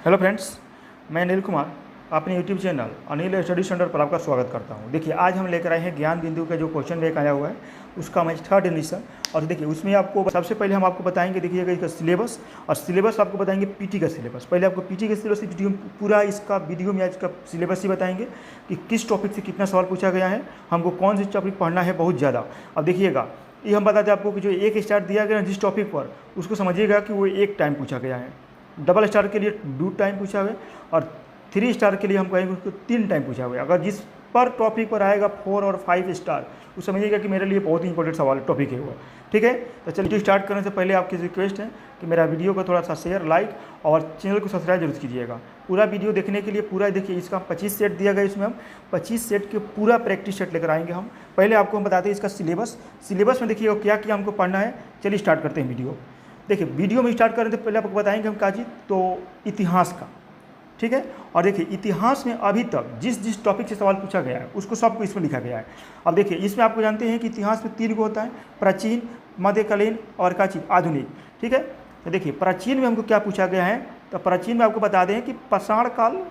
Hello friends, मैं अनिल कुमार अपने YouTube channel Anil study centre पर आपका स्वागत करता हूं। देखिए, आज हम लेकर आए हैं ज्ञान बिंदु का जो क्वेश्चन बैंक आया हुआ है उसका मैं थर्ड एडिशन। और देखिए, उसमें आपको सबसे पहले हम आपको बताएंगे, देखिएगा इसका सिलेबस, और सिलेबस आपको बताएंगे पीटी का सिलेबस। पहले आपको पीटी का सिलेबस वीडियो पूरा इसका वीडियो में आज का सिलेबस ही बताएंगे कि किस टॉपिक से कितना सवाल पूछा गया है, हमको कौन सी टॉपिक पढ़ना है बहुत ज़्यादा। अब देखिएगा, ये हम बताते हैं आपको कि जो एक स्टार दिया गया है जिस टॉपिक पर, उसको समझिएगा कि वो एक टाइम पूछा गया है। डबल स्टार के लिए 2 टाइम पूछा हुआ है और 3 स्टार के लिए हम कहेंगे उसको 3 टाइम पूछा हुआ है। अगर जिस पर टॉपिक पर आएगा 4 और 5 स्टार, तो समझिएगा कि मेरे लिए बहुत ही इंपॉर्टेंट सवाल टॉपिक है वो। ठीक है, तो चलिए स्टार्ट करने से पहले आपकी रिक्वेस्ट है कि मेरा वीडियो को थोड़ा सा शेयर, लाइक और चैनल को सब्सक्राइब जरूर कीजिएगा। पूरा वीडियो देखने के लिए पूरा देखिए, इसका 25 सेट दिया गया, इसमें हम 25 सेट के पूरा प्रैक्टिस सेट लेकर आएंगे हम। पहले आपको हम बताते हैं इसका सिलेबस में देखिए क्या क्या हमको पढ़ना है। चलिए स्टार्ट करते हैं वीडियो। देखिए, वीडियो में स्टार्ट करने से पहले आपको बताएंगे हम काजी तो इतिहास का। ठीक है, और देखिए इतिहास में अभी तक जिस टॉपिक से सवाल पूछा गया है उसको सबको इसमें लिखा गया है। अब देखिए, इसमें आपको जानते हैं कि इतिहास में 3 को होता है, प्राचीन, मध्यकालीन और काची आधुनिक। ठीक है, तो देखिए प्राचीन में हमको क्या पूछा गया है, तो प्राचीन में आपको बता दें कि पाषाण काल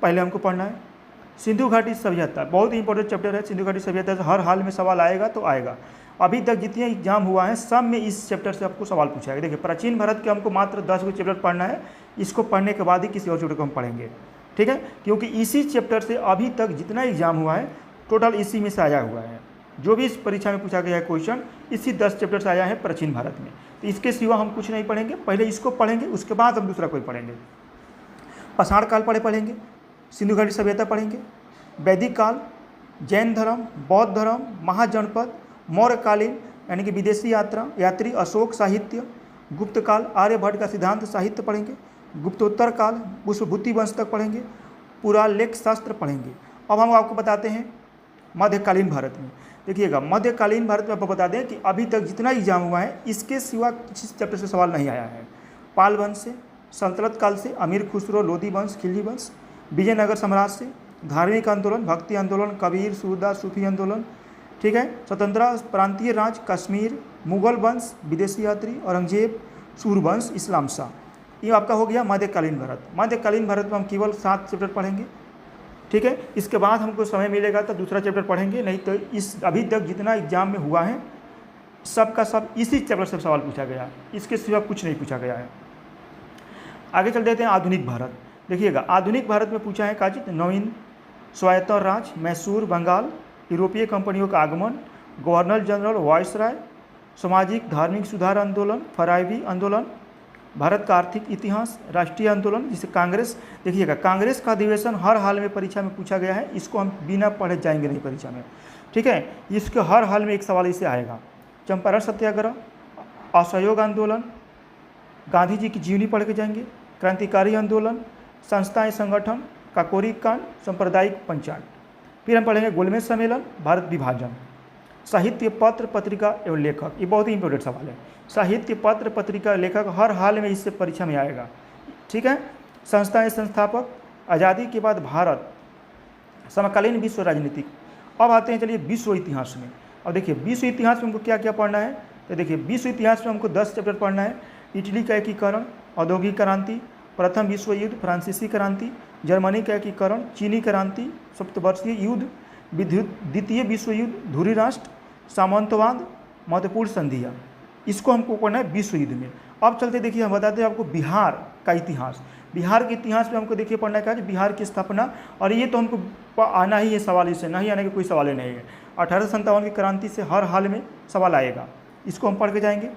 पहले हमको पढ़ना है। सिंधु घाटी सभ्यता बहुत ही इंपॉर्टेंट चैप्टर है। सिंधु घाटी सभ्यता से हर हाल में सवाल आएगा तो आएगा। अभी तक जितने एग्जाम हुआ है सब में इस चैप्टर से आपको सवाल पूछा है। देखिए, प्राचीन भारत के हमको मात्र 10 गो चैप्टर पढ़ना है। इसको पढ़ने के बाद ही किसी और चैप्टर को हम पढ़ेंगे। ठीक है, क्योंकि इसी चैप्टर से अभी तक जितना एग्जाम हुआ है टोटल इसी में से आया हुआ है। जो भी इस परीक्षा में पूछा गया है क्वेश्चन, इसी 10 चैप्टर से आया है प्राचीन भारत में। तो इसके सिवा हम कुछ नहीं पढ़ेंगे, पहले इसको पढ़ेंगे, उसके बाद हम दूसरा कोई पढ़ेंगे। पाषाण काल पढ़ेंगे, सिंधु घाटी सभ्यता पढ़ेंगे, वैदिक काल, जैन धर्म, बौद्ध धर्म, महाजनपद, मौर्यकालीन यानी कि विदेशी यात्री, अशोक साहित्य, गुप्त काल, आर्यभट्ट का सिद्धांत साहित्य पढ़ेंगे, गुप्तोत्तर काल, पुष्पभूति वंश तक पढ़ेंगे, पुरालेख शास्त्र पढ़ेंगे। अब हम आपको बताते हैं मध्यकालीन भारत में। देखिएगा, मध्यकालीन भारत में आपको बता दें कि अभी तक जितना एग्जाम हुआ है इसके सिवा किसी चैप्टर से सवाल नहीं आया है। पाल वंश से, सल्तनत काल से, अमीर खुसरो लोधी वंश, खिलजी वंश, विजयनगर साम्राज्य से, धार्मिक आंदोलन, भक्ति आंदोलन, कबीर, सूरदास, सूफी आंदोलन। ठीक है, स्वतंत्रता, प्रांतीय राज, कश्मीर, मुगल वंश, विदेशी यात्री, औरंगजेब, सूरवंश, इस्लाम शाह। ये आपका हो गया मध्यकालीन भारत। मध्यकालीन भारत में हम केवल 7 चैप्टर पढ़ेंगे। ठीक है, इसके बाद हमको समय मिलेगा तो दूसरा चैप्टर पढ़ेंगे, नहीं तो इस अभी तक जितना एग्जाम में हुआ है सब का सब इसी चैप्टर से सवाल पूछा गया है, इसके सिवा कुछ नहीं पूछा गया है। आगे चल देते हैं आधुनिक भारत। देखिएगा, आधुनिक भारत में पूछा है काजित नवीन स्वायत्त राज, मैसूर, बंगाल, यूरोपीय कंपनियों का आगमन, गवर्नर जनरल, वायसराय, सामाजिक धार्मिक सुधार आंदोलन, फराइवी आंदोलन, भारत का आर्थिक इतिहास, राष्ट्रीय आंदोलन जिसे कांग्रेस। देखिएगा, कांग्रेस का अधिवेशन हर हाल में परीक्षा में पूछा गया है, इसको हम बिना पढ़े जाएंगे नहीं परीक्षा में। ठीक है, इसके हर हाल में एक सवाल इससे आएगा। चंपारण सत्याग्रह, असहयोग आंदोलन, गांधी जी की जीवनी पढ़ के जाएंगे, क्रांतिकारी आंदोलन, संस्थाएं संगठन, काकोरी कांड, सांप्रदायिक पंचायत। फिर हम पढ़ेंगे गोलमेज सम्मेलन, भारत विभाजन, साहित्य, पत्र, पत्रिका एवं लेखक। ये बहुत ही इंपॉर्टेंट सवाल है। साहित्य, पत्र, पत्रिका, लेखक हर हाल में इससे परीक्षा में आएगा। ठीक है, संस्थाएं संस्थापक, आज़ादी के बाद भारत, समकालीन विश्व राजनीतिक। अब आते हैं चलिए विश्व इतिहास में। अब देखिए, विश्व इतिहास में हमको क्या क्या पढ़ना है, तो देखिए विश्व इतिहास में हमको 10 चैप्टर पढ़ना है। इटली का एकीकरण, औद्योगिक क्रांति, प्रथम विश्व युद्ध, फ्रांसीसी क्रांति, जर्मनी का एकीकरण, चीनी क्रांति, सप्तवर्षीय युद्ध, द्वितीय विश्व युद्ध, धुरी राष्ट्र, सामंतवाद, महत्वपूर्ण संधियाँ। इसको हमको पढ़ना है विश्व युद्ध में। अब चलते देखिए, हम बताते हैं आपको बिहार का इतिहास। बिहार के इतिहास में हमको देखिए पढ़ना है बिहार की स्थापना, और ये तो हमको आना ही है सवाल, इससे नहीं आने का कोई सवाल ही नहीं है। 1857 की क्रांति से हर हाल में सवाल आएगा, इसको हम पढ़ के जाएंगे।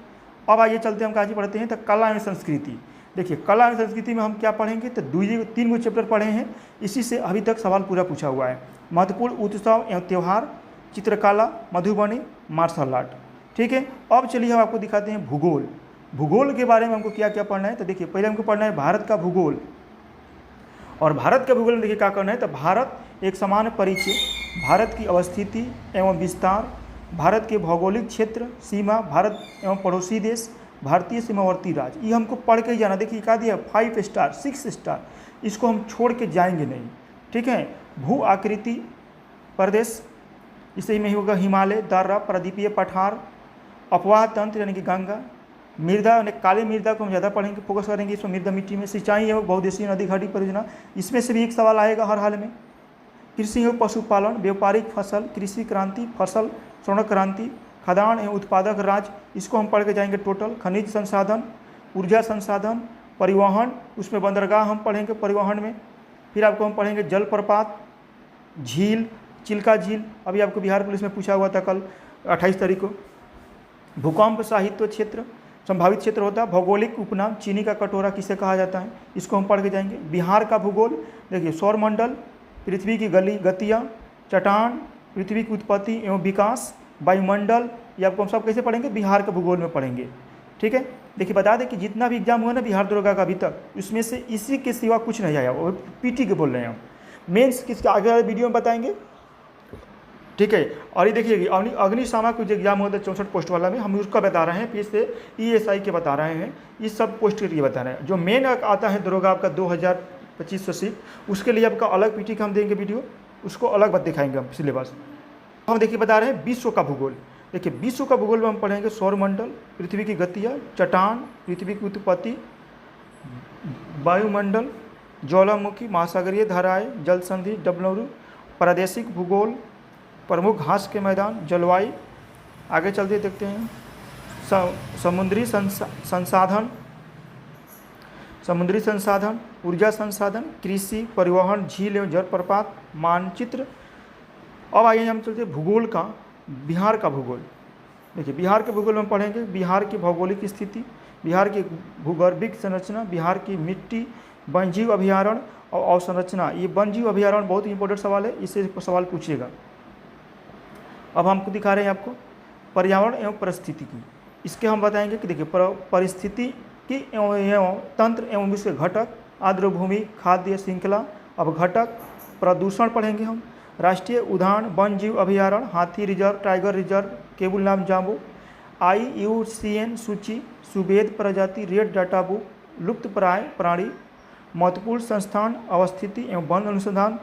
अब आइए चलते हम काजी पढ़ते हैं तो कला एवं संस्कृति। देखिए, कला एवं संस्कृति में हम क्या पढ़ेंगे, तो 3 गो चैप्टर पढ़े हैं, इसी से अभी तक सवाल पूरा पूछा हुआ है। महत्वपूर्ण उत्सव एवं त्यौहार, चित्रकला, मधुबनी, मार्शल आर्ट। ठीक है, अब चलिए हम आपको दिखाते हैं भूगोल। भूगोल के बारे में हमको क्या क्या पढ़ना है, तो देखिए पहले हमको पढ़ना है भारत का भूगोल। और भारत के भूगोल में देखिए क्या करना है, तो भारत एक समान परिचय, भारत की अवस्थिति एवं विस्तार, भारत के भौगोलिक क्षेत्र, सीमा, भारत एवं पड़ोसी देश, भारतीय सीमावर्ती राज्य। ये हमको पढ़ के ही जाना। देखिए क्या दिया, 5 स्टार, 6 स्टार, इसको हम छोड़ के जाएंगे नहीं। ठीक है, भू आकृति प्रदेश, इसे में होगा हिमालय, दर्रा, प्रदीपीय पठार, अपवाह तंत्र यानी कि गंगा, मृदा यानी काली मृदा को हम ज़्यादा पढ़ेंगे, फोकस करेंगे इसमें। मृदा मिट्टी में सिंचाई एवं बहुउद्देशीय नदी घाटी परियोजना, इसमें से भी एक सवाल आएगा हर हाल में। कृषि एवं पशुपालन, व्यापारिक फसल, कृषि क्रांति, फसल स्वर्ण क्रांति, खाद्यान्न एवं उत्पादक राज्य, इसको हम पढ़ के जाएंगे टोटल। खनिज संसाधन, ऊर्जा संसाधन, परिवहन, उसमें बंदरगाह हम पढ़ेंगे परिवहन में। फिर आपको हम पढ़ेंगे जलप्रपात, झील, चिल्का झील, अभी आपको बिहार पुलिस में पूछा हुआ था कल 28 तारीख को। भूकंप साहित्य क्षेत्र, संभावित क्षेत्र होता है। भौगोलिक उपनाम, चीनी का कटोरा किसे कहा जाता है, इसको हम पढ़ के जाएंगे। बिहार का भूगोल, देखिए सौरमंडल, पृथ्वी की गतियाँ, चट्टान, पृथ्वी की उत्पत्ति एवं विकास, वायुमंडल, ये आपको हम सब कैसे पढ़ेंगे, बिहार के भूगोल में पढ़ेंगे। ठीक है, देखिए बता दें कि जितना भी एग्जाम हुआ ना बिहार दरोगा का अभी तक, उसमें से इसी के सिवा कुछ नहीं आया, वो पीटी के बोल रहे हैं हम। मेंस किसके आगे वाले वीडियो में बताएंगे। ठीक है, और ये देखिए अग्निशामक जो एग्जाम होता है 64 पोस्ट वाला में, हम उसका बता रहे हैं, फिर से ESI के बता रहे हैं, इस सब पोस्ट के लिए बता रहे हैं। जो मेन आता है दरोगा आपका 2500 सीट, उसके लिए आपका अलग पीटी का हम देंगे वीडियो, उसको अलग बात दिखाएंगे हम सिलेबस। हम देखिए बता रहे हैं विश्व का भूगोल। देखिए विश्व का भूगोल में हम पढ़ेंगे सौरमंडल, पृथ्वी की गतियाँ, चट्टान, पृथ्वी की उत्पत्ति, वायुमंडल, ज्वालामुखी, महासागरीय धाराएं, जल संधि, डबलरू, प्रादेशिक भूगोल, प्रमुख घास के मैदान, जलवायु। आगे चलते देखते हैं समुद्री संसाधन, ऊर्जा संसाधन, कृषि, परिवहन, झील एवं जलप्रपात, मानचित्र। अब आइए हम चलते भूगोल का, बिहार का भूगोल। देखिए बिहार के भूगोल में पढ़ेंगे बिहार की भौगोलिक स्थिति, बिहार की भूगर्भिक संरचना, बिहार की मिट्टी, वन्यजीव अभयारण्य और अवसंरचना। ये वन्यजीव अभयारण्य बहुत इंपॉर्टेंट सवाल है, इससे सवाल पूछिएगा। अब हमको दिखा रहे हैं आपको पर्यावरण एवं परिस्थितिकी, इसके हम बताएंगे कि देखिए परिस्थितिकी एवं तंत्र एवं इसके घटक, आर्द्रभूमि, खाद्य श्रृंखला, अवघटक, प्रदूषण पढ़ेंगे हम, राष्ट्रीय उद्यान, वन्यजीव अभयारण्य, हाथी रिजर्व, टाइगर रिजर्व, केबुलनाम जाम्बू, IUCN सूची, सुवेद प्रजाति, रेड डाटा बुक, लुप्तप्राय प्राणी, महत्वपूर्ण संस्थान, अवस्थिति एवं वन अनुसंधान,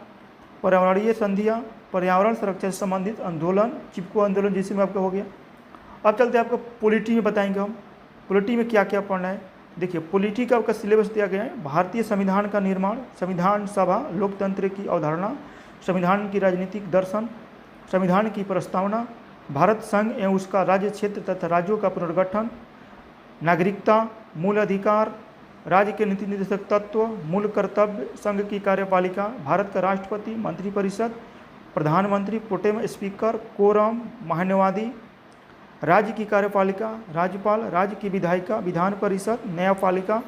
पर्यावरणीय संधियाँ, पर्यावरण सुरक्षा से संबंधित आंदोलन, चिपको आंदोलन जिसमें आपका हो गया। अब चलते हैं आपको पॉलिटी में बताएंगे हम, पॉलिटी में क्या क्या पढ़ना है। देखिए पॉलिटी का आपका सिलेबस दिया गया है। भारतीय संविधान का निर्माण, संविधान सभा, लोकतंत्र की अवधारणा, संविधान की राजनीतिक दर्शन, संविधान की प्रस्तावना, भारत संघ एवं उसका राज्य क्षेत्र तथा राज्यों का पुनर्गठन, नागरिकता, मूल अधिकार, राज्य के नीति निर्देशक तत्व, मूल कर्तव्य, संघ की कार्यपालिका, भारत का राष्ट्रपति, मंत्रिपरिषद, प्रधानमंत्री, प्रोटेम स्पीकर, कोरम, महान्यवादी, राज्य की कार्यपालिका, राज्यपाल, राज्य की विधायिका, विधान परिषद, न्यायपालिका।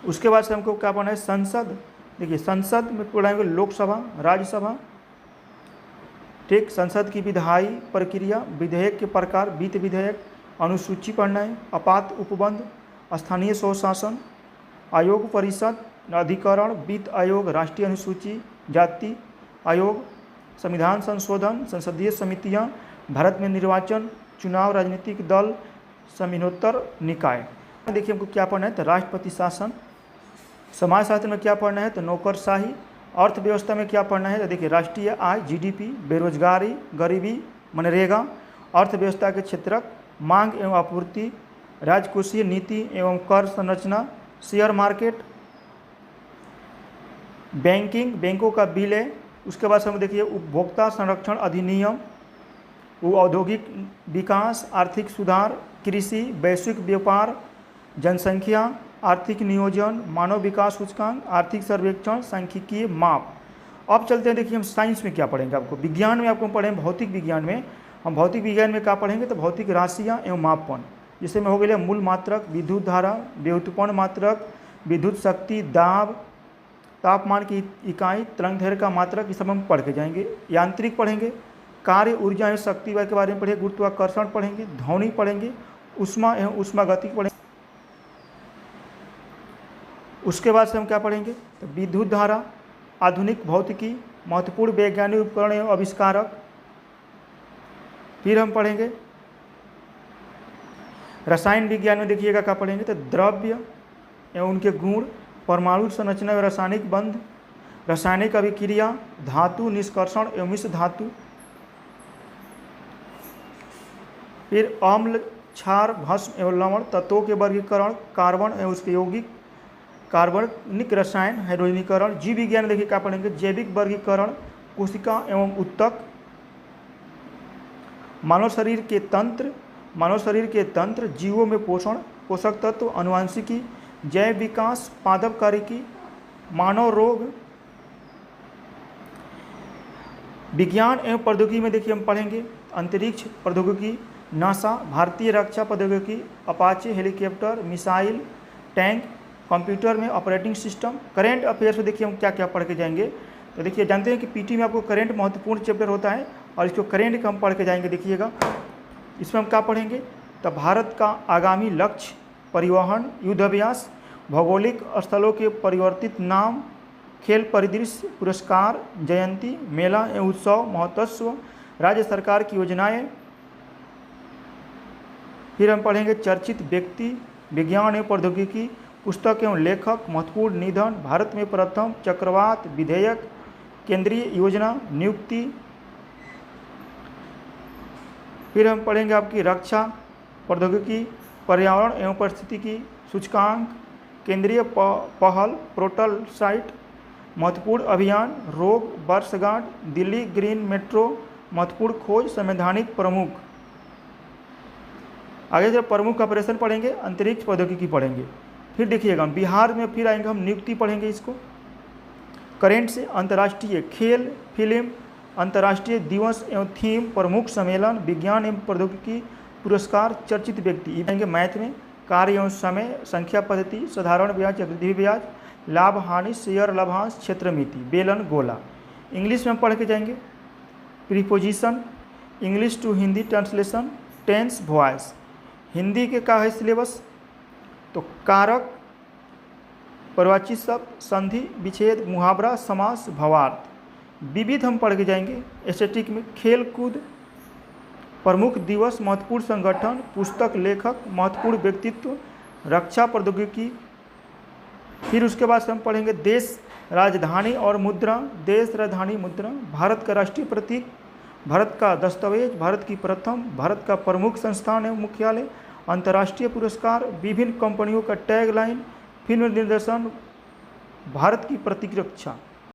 उसके बाद से हमको क्या पढ़ना है, संसद। देखिए संसद में पढ़ाएंगे लोकसभा, राज्यसभा। ठीक, संसद की विधायी प्रक्रिया, विधेयक के प्रकार, वित्त विधेयक, अनुसूची पढ़ना है, आपात उपबंध, स्थानीय स्वशासन, आयोग परिषद, अधिकरण, वित्त आयोग, राष्ट्रीय अनुसूची जाति आयोग, संविधान संशोधन, संसदीय समितियां, भारत में निर्वाचन, चुनाव, राजनीतिक दल, संविधानोत्तर निकाय। देखिए हमको क्या पढ़ना है, तो राष्ट्रपति शासन। समाजशास्त्र में क्या पढ़ना है, तो नौकरशाही। अर्थव्यवस्था में क्या पढ़ना है, तो देखिए राष्ट्रीय आय, GDP, बेरोजगारी, गरीबी, मनरेगा, अर्थव्यवस्था के क्षेत्रक, मांग एवं आपूर्ति, राजकोषीय नीति एवं कर संरचना, शेयर मार्केट, बैंकिंग, बैंकों का विलय। उसके बाद हम देखिए उपभोक्ता संरक्षण अधिनियम, औद्योगिक विकास, आर्थिक सुधार, कृषि, वैश्विक व्यापार, जनसंख्या, आर्थिक नियोजन, मानव विकास सूचकांक, आर्थिक सर्वेक्षण, सांख्यिकीय माप। अब चलते हैं देखिए हम साइंस में क्या पढ़ेंगे। आपको विज्ञान में आपको पढ़ेंगे भौतिक विज्ञान में, हम भौतिक विज्ञान में क्या पढ़ेंगे, तो भौतिक राशियाँ एवं मापन, जिसमें हो गया मूल मात्रक, विद्युत धारा, व्युत्पन्न मात्रक, विद्युत शक्ति, दाब, तापमान की इकाई, तरंगदैर्घ्य का मात्रक, ये सब हम पढ़ के जाएंगे। यांत्रिक पढ़ेंगे, कार्य, ऊर्जा एवं शक्ति के बारे में पढ़ेंगे, गुरुत्वाकर्षण पढ़ेंगे, ध्वनि पढ़ेंगे, उष्मा एवं उष्मागतिकी पढ़ेंगे। उसके बाद से हम क्या पढ़ेंगे, तो विद्युत धारा, आधुनिक भौतिकी, महत्वपूर्ण वैज्ञानिक उपकरण एवं आविष्कारक। फिर हम पढ़ेंगे रसायन विज्ञान में, देखिएगा क्या पढ़ेंगे, तो द्रव्य एवं उनके गुण, परमाणु संरचना एवं रासायनिक बंध, रासायनिक अभिक्रिया, धातु निष्कर्षण एवं मिश्र धातु। फिर अम्ल क्षार, भस्म एवं लवण, तत्वों के वर्गीकरण, कार्बन एवं उसके यौगिक, कार्बनिक रसायन, हाइड्रोजनीकरण। जीव विज्ञान देखिए क्या पढ़ेंगे, जैविक वर्गीकरण, कोशिका एवं उत्तक, मानव शरीर के तंत्र, जीवों में पोषण, पोषक तत्व, अनुवांशिकी, जैव विकास, पादपकारिकी, मानव रोग। विज्ञान एवं प्रौद्योगिकी में देखिए हम पढ़ेंगे अंतरिक्ष प्रौद्योगिकी, नासा, भारतीय रक्षा प्रौद्योगिकी, Apache helicopter, missile, tank, computer में ऑपरेटिंग सिस्टम। करेंट अफेयर्स में देखिए हम क्या क्या पढ़ के जाएंगे। तो देखिए जानते हैं कि पीटी में आपको करेंट महत्वपूर्ण चैप्टर होता है और इसको करेंट का हम पढ़ के जाएंगे। देखिएगा इसमें हम क्या पढ़ेंगे, तो भारत का आगामी लक्ष्य, परिवहन, युद्ध अभ्यास, भौगोलिक स्थलों के परिवर्तित नाम, खेल परिदृश्य, पुरस्कार, जयंती, मेला एवं उत्सव, महोत्सव, राज्य सरकार की योजनाएं। फिर हम पढ़ेंगे चर्चित व्यक्ति, विज्ञान एवं प्रौद्योगिकी, पुस्तक एवं लेखक, महत्वपूर्ण निधन, भारत में प्रथम चक्रवात विधेयक, केंद्रीय योजना, नियुक्ति। फिर हम पढ़ेंगे आपकी रक्षा प्रौद्योगिकी, पर्यावरण एवं पारिस्थितिकी सूचकांक, केंद्रीय पहल, पोर्टल साइट, महत्वपूर्ण अभियान, रोग, वर्षगांठ, दिल्ली ग्रीन मेट्रो, महत्वपूर्ण खोज, संवैधानिक प्रमुख। आगे जब प्रमुख ऑपरेशन पढ़ेंगे, अंतरिक्ष प्रौद्योगिकी पढ़ेंगे। फिर देखिएगा बिहार में फिर आएंगे हम नियुक्ति पढ़ेंगे इसको। करेंट से अंतर्राष्ट्रीय खेल, फिल्म, अंतर्राष्ट्रीय दिवस एवं थीम, प्रमुख सम्मेलन, विज्ञान एवं प्रौद्योगिकी, पुरस्कार, चर्चित व्यक्ति। आएंगे मैथ में कार्य एवं समय, संख्या पद्धति, साधारण ब्याज, चक्रवृद्धि ब्याज, लाभ हानि, शेयर लाभांश, क्षेत्र मिति, बेलन गोला। इंग्लिश में हम पढ़ के जाएंगे preposition, English to Hindi translation, tense, voice. Hindi के का है सिलेबस, तो कारक, परिवाची शब्द, संधि, विच्छेद, मुहावरा, समास, भावार्थ। विविध हम पढ़ के जाएंगे एस्थेटिक में खेल कूद, प्रमुख दिवस, महत्वपूर्ण संगठन, पुस्तक, लेखक, महत्वपूर्ण व्यक्तित्व, रक्षा प्रौद्योगिकी। फिर उसके बाद से हम पढ़ेंगे देश, राजधानी और मुद्रा, देश, राजधानी, मुद्रा, भारत का राष्ट्रीय प्रतीक, भारत का दस्तावेज, भारत की प्रथम, भारत का प्रमुख संस्थान एवं मुख्यालय, अंतर्राष्ट्रीय पुरस्कार, विभिन्न कंपनियों का टैग लाइन, फिल्म निर्देशन, भारत की प्रतिरक्षा।